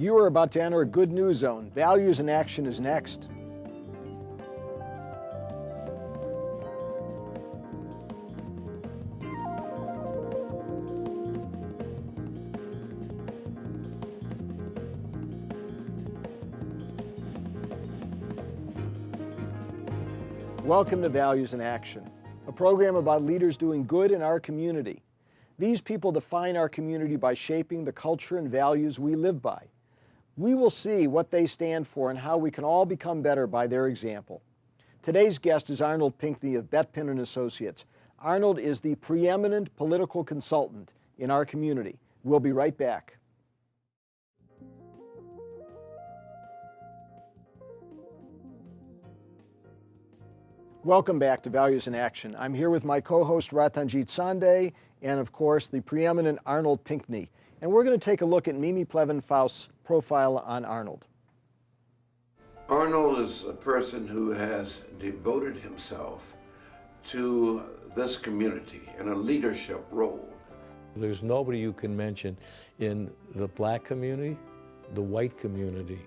You are about to enter a good news zone. Values in Action is next. Welcome to Values in Action, a program about leaders doing good in our community. These people define our community by shaping the culture and values we live by. We will see what they stand for and how we can all become better by their example. Today's guest is Arnold Pinkney of Betpin & Associates. Arnold is the preeminent political consultant in our community. We'll be right back. Welcome back to Values in Action. I'm here with my co-host Ratanjit Sande and, of course, the preeminent Arnold Pinkney. And we're going to take a look at Mimi Pleven-Faust's profile on Arnold. Arnold is a person who has devoted himself to this community in a leadership role. There's nobody you can mention in the black community, the white community,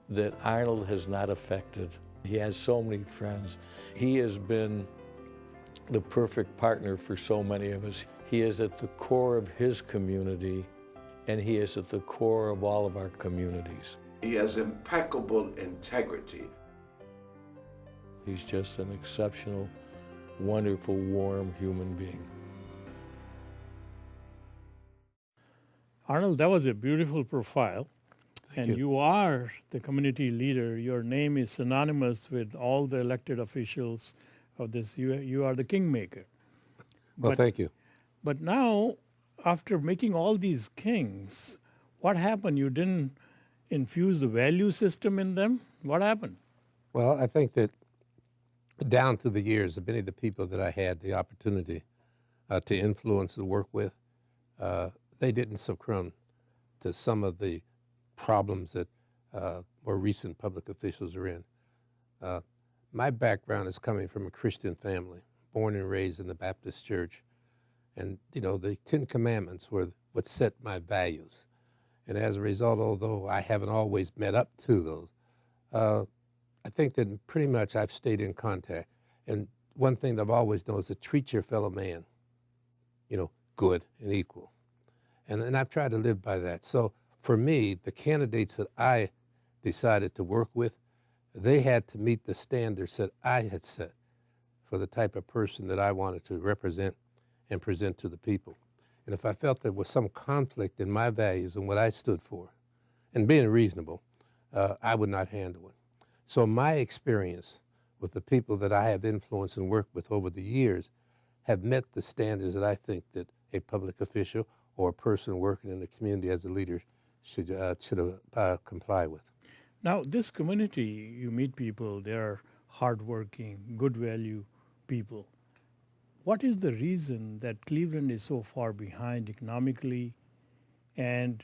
that Arnold has not affected. He has so many friends. He has been the perfect partner for so many of us. He is at the core of his community, and he is at the core of all of our communities. He has impeccable integrity. He's just an exceptional, wonderful, warm human being. Arnold, that was a beautiful profile. Thank and you. you are the community leader. Your name is synonymous with all the elected officials of this. You are the kingmaker. Well, thank you. But now, after making all these kings, what happened? You didn't infuse the value system in them? What happened? Well, I think that down through the years, many of the people that I had the opportunity to influence and work with, they didn't succumb to some of the problems that more recent public officials are in. My background is coming from a Christian family, born and raised in the Baptist church. And, you know, the 10 Commandments were what set my values. And as a result, although I haven't always met up to those, I think that pretty much I've stayed in contact. And one thing that I've always known is to treat your fellow man, you know, good and equal. And I've tried to live by that. So for me, the candidates that I decided to work with, they had to meet the standards that I had set for the type of person that I wanted to represent and present to the people. And if I felt there was some conflict in my values and what I stood for, and being reasonable, I would not handle it. So my experience with the people that I have influenced and worked with over the years have met the standards that I think that a public official or a person working in the community as a leader should comply with. Now, this community, you meet people, they are hardworking, good value people. What is the reason that Cleveland is so far behind economically, and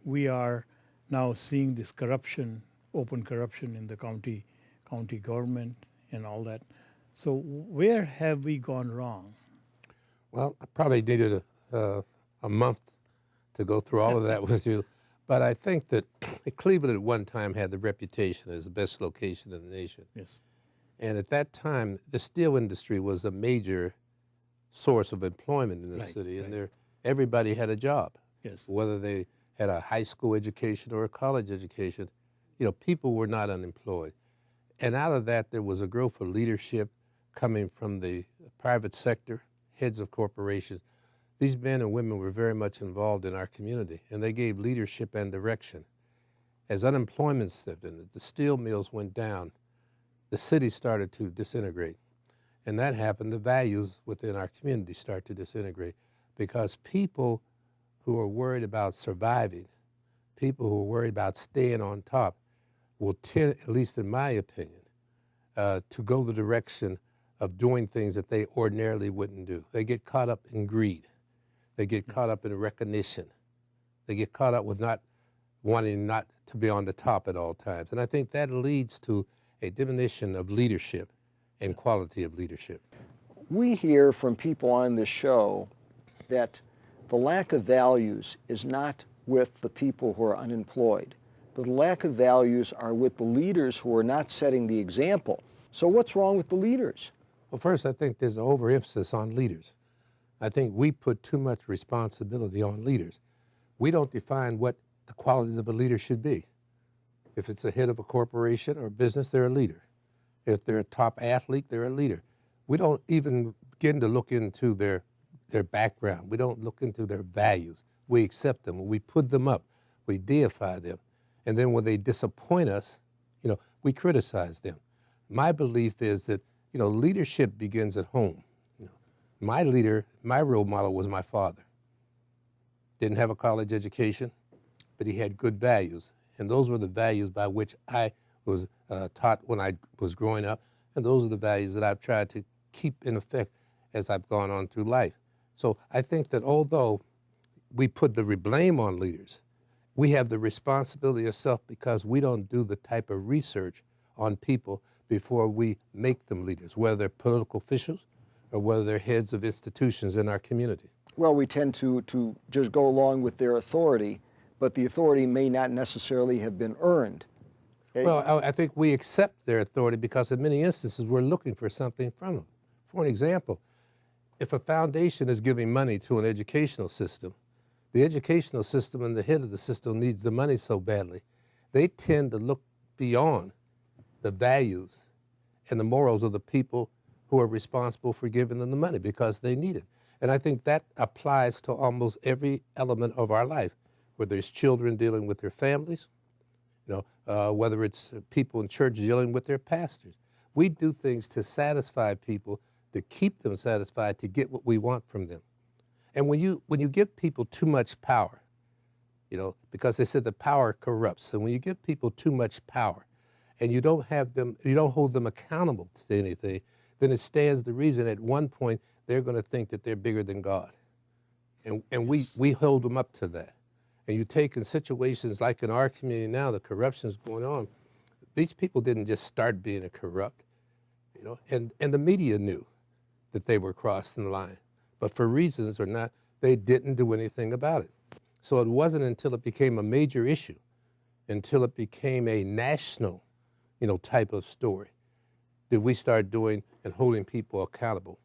we are now seeing this corruption, open corruption in the county government and all that? So where have we gone wrong? Well, I probably needed a month to go through all of that with you. But I think that Cleveland at one time had the reputation as the best location in the nation. Yes. And at that time, the steel industry was a major source of employment in the city. And everybody had a job. Yes. Whether they had a high school education or a college education, you know, people were not unemployed. And out of that, there was a growth of leadership coming from the private sector, heads of corporations. These men and women were very much involved in our community, and they gave leadership and direction. As unemployment stepped in, the steel mills went down, the city started to disintegrate. And that happened, the values within our community start to disintegrate because people who are worried about surviving, people who are worried about staying on top, will tend, at least in my opinion, to go the direction of doing things that they ordinarily wouldn't do. They get caught up in greed. They get caught up in recognition. They get caught up with not wanting not to be on the top at all times. And I think that leads to a diminution of leadership and quality of leadership. We hear from people on this show that the lack of values is not with the people who are unemployed. But the lack of values are with the leaders who are not setting the example. So what's wrong with the leaders? Well, first, I think there's an overemphasis on leaders. I think we put too much responsibility on leaders. We don't define what the qualities of a leader should be. If it's a head of a corporation or a business, they're a leader. If they're a top athlete, they're a leader. We don't even begin to look into their background. We don't look into their values. We accept them. We put them up. We deify them. And then when they disappoint us, we criticize them. My belief is that, leadership begins at home. My leader, my role model was my father. Didn't have a college education, but he had good values. And those were the values by which I was taught when I was growing up. And those are the values that I've tried to keep in effect as I've gone on through life. So I think that although we put the blame on leaders, we have the responsibility of self because we don't do the type of research on people before we make them leaders, whether they're political officials or whether they're heads of institutions in our community. Well, we tend to just go along with their authority, but the authority may not necessarily have been earned. Well, I think we accept their authority because in many instances we're looking for something from them. For an example, if a foundation is giving money to an educational system, the educational system and the head of the system needs the money so badly, they tend to look beyond the values and the morals of the people who are responsible for giving them the money because they need it. And I think that applies to almost every element of our life, whether it's children dealing with their families, whether it's people in church dealing with their pastors. We do things to satisfy people, to keep them satisfied, to get what we want from them. And when you give people too much power, because they said the power corrupts, and when you give people too much power and you don't hold them accountable to anything, then it stands to reason at one point they're going to think that they're bigger than God. And we hold them up to that. And you take in situations like in our community now, the corruption's going on. These people didn't just start being corrupt, and the media knew that they were crossing the line. But for reasons or not, they didn't do anything about it. So it wasn't until it became a major issue, until it became a national, type of story, that we start doing and holding people accountable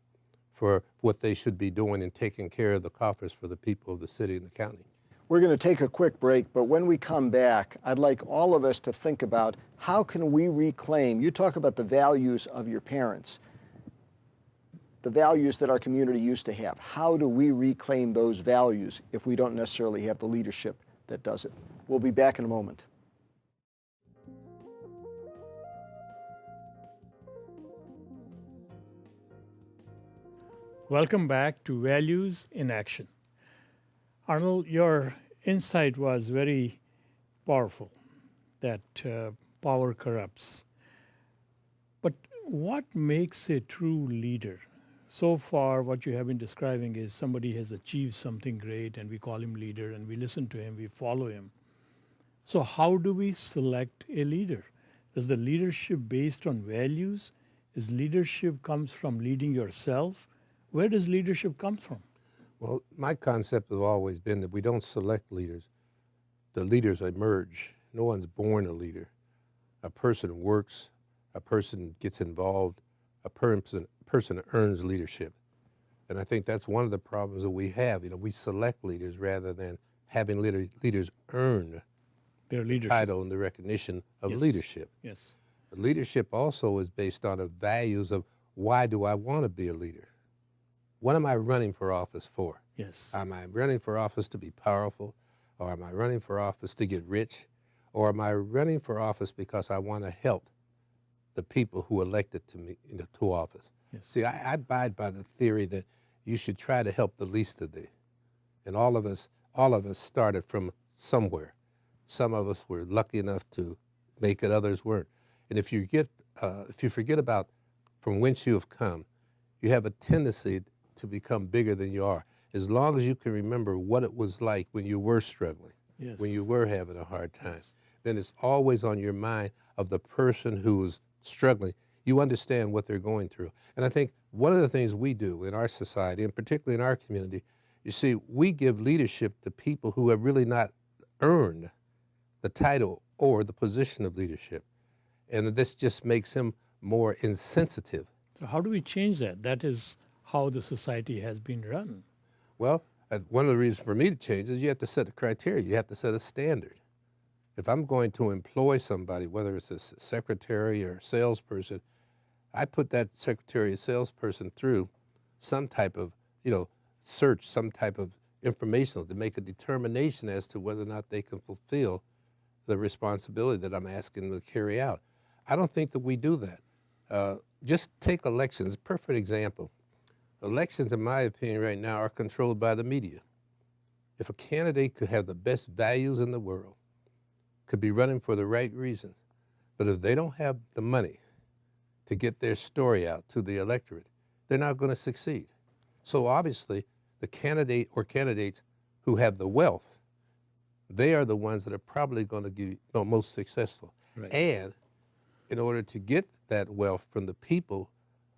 for what they should be doing and taking care of the coffers for the people of the city and the county. We're going to take a quick break, but when we come back, I'd like all of us to think about how can we reclaim, you talk about the values of your parents, the values that our community used to have. How do we reclaim those values if we don't necessarily have the leadership that does it? We'll be back in a moment. Welcome back to Values in Action. Arnold, your insight was very powerful, that power corrupts. But what makes a true leader? So far, what you have been describing is somebody has achieved something great and we call him leader and we listen to him, we follow him. So how do we select a leader? Is the leadership based on values? Is leadership comes from leading yourself? Where does leadership come from? Well, my concept has always been that we don't select leaders. The leaders emerge. No one's born a leader. A person works, a person gets involved, a person earns leadership. And I think that's one of the problems that we have. We select leaders rather than having leaders earn Their leadership. the title and the recognition of Yes. leadership. Yes. Leadership also is based on the values of why do I want to be a leader? What am I running for office for? Yes. Am I running for office to be powerful? Or am I running for office to get rich? Or am I running for office because I want to help the people who elected to me to office? Yes. See, I abide by the theory that you should try to help the least of thee. And all of us started from somewhere. Some of us were lucky enough to make it, others weren't. And if you forget about from whence you have come, you have a tendency to become bigger than you are. As long as you can remember what it was like when you were struggling, Yes. when you were having a hard time, then it's always on your mind of the person who's struggling. You understand what they're going through. And I think one of the things we do in our society, and particularly in our community, you see, we give leadership to people who have really not earned the title or the position of leadership. And this just makes him more insensitive. So how do we change that? That is how the society has been run. Well, one of the reasons for me to change is you have to set a criteria. You have to set a standard. If I'm going to employ somebody, whether it's a secretary or a salesperson, I put that secretary or salesperson through some type of, search, some type of informational to make a determination as to whether or not they can fulfill the responsibility that I'm asking them to carry out. I don't think that we do that. Just take elections, a perfect example. Elections, in my opinion, right now are controlled by the media. If a candidate could have the best values in the world, could be running for the right reasons, but if they don't have the money to get their story out to the electorate, they're not going to succeed. So obviously, the candidate or candidates who have the wealth, they are the ones that are probably going to be most successful. Right. And in order to get that wealth from the people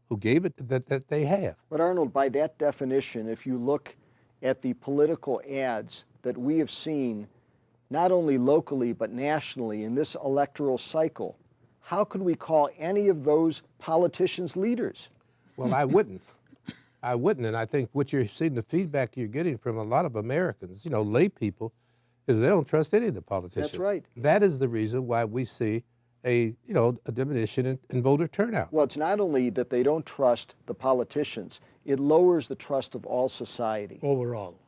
who gave it that they have. But Arnold, by that definition, if you look at the political ads that we have seen, not only locally but nationally in this electoral cycle, how could we call any of those politicians leaders? Well, I wouldn't. I wouldn't, and I think what you're seeing, the feedback you're getting from a lot of Americans, lay people, is they don't trust any of the politicians. That's right. That is the reason why we see a diminution in voter turnout. Well, it's not only that they don't trust the politicians, it lowers the trust of all society. Overall.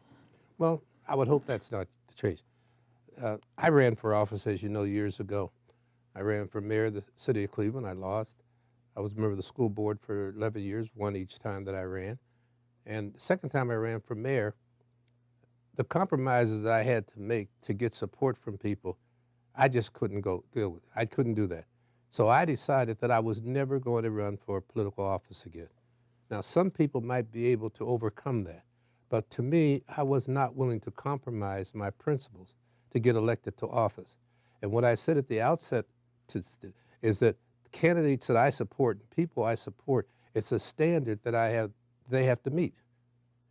Well, I would hope that's not the case. I ran for office, as you know, years ago. I ran for mayor of the city of Cleveland. I lost. I was a member of the school board for 11 years, won each time that I ran. And the second time I ran for mayor, the compromises that I had to make to get support from people, I just couldn't deal with it. I couldn't do that. So I decided that I was never going to run for political office again. Now, some people might be able to overcome that, but to me, I was not willing to compromise my principles to get elected to office. And what I said at the outset is that the candidates that I support, people I support, it's a standard that they have to meet.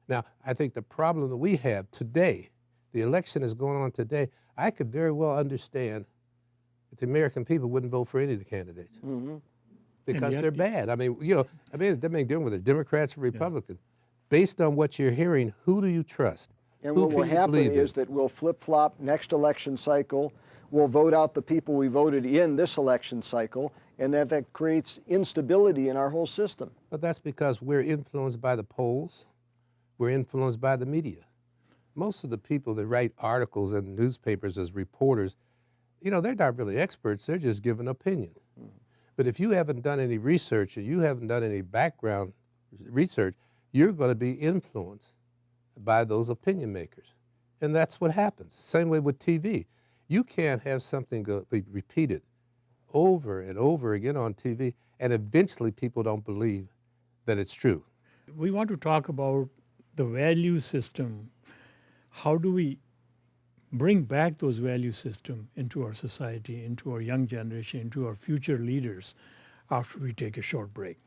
Now, I think the problem that we have today, the election is going on today, I could very well understand that the American people wouldn't vote for any of the candidates because they're bad. I mean, it doesn't make difference whether Democrats or Republicans. Based on what you're hearing, who do you trust? And what will happen is that we'll flip-flop next election cycle, we'll vote out the people we voted in this election cycle, and that creates instability in our whole system. But that's because we're influenced by the polls, we're influenced by the media. Most of the people that write articles in newspapers as reporters, they're not really experts, they're just giving opinion. But if you haven't done any research and you haven't done any background research, you're going to be influenced by those opinion makers. And that's what happens. Same way with TV. You can't have something be repeated over and over again on TV, and eventually people don't believe that it's true. We want to talk about the value system. How do we bring back those value system into our society, into our young generation, into our future leaders after we take a short break?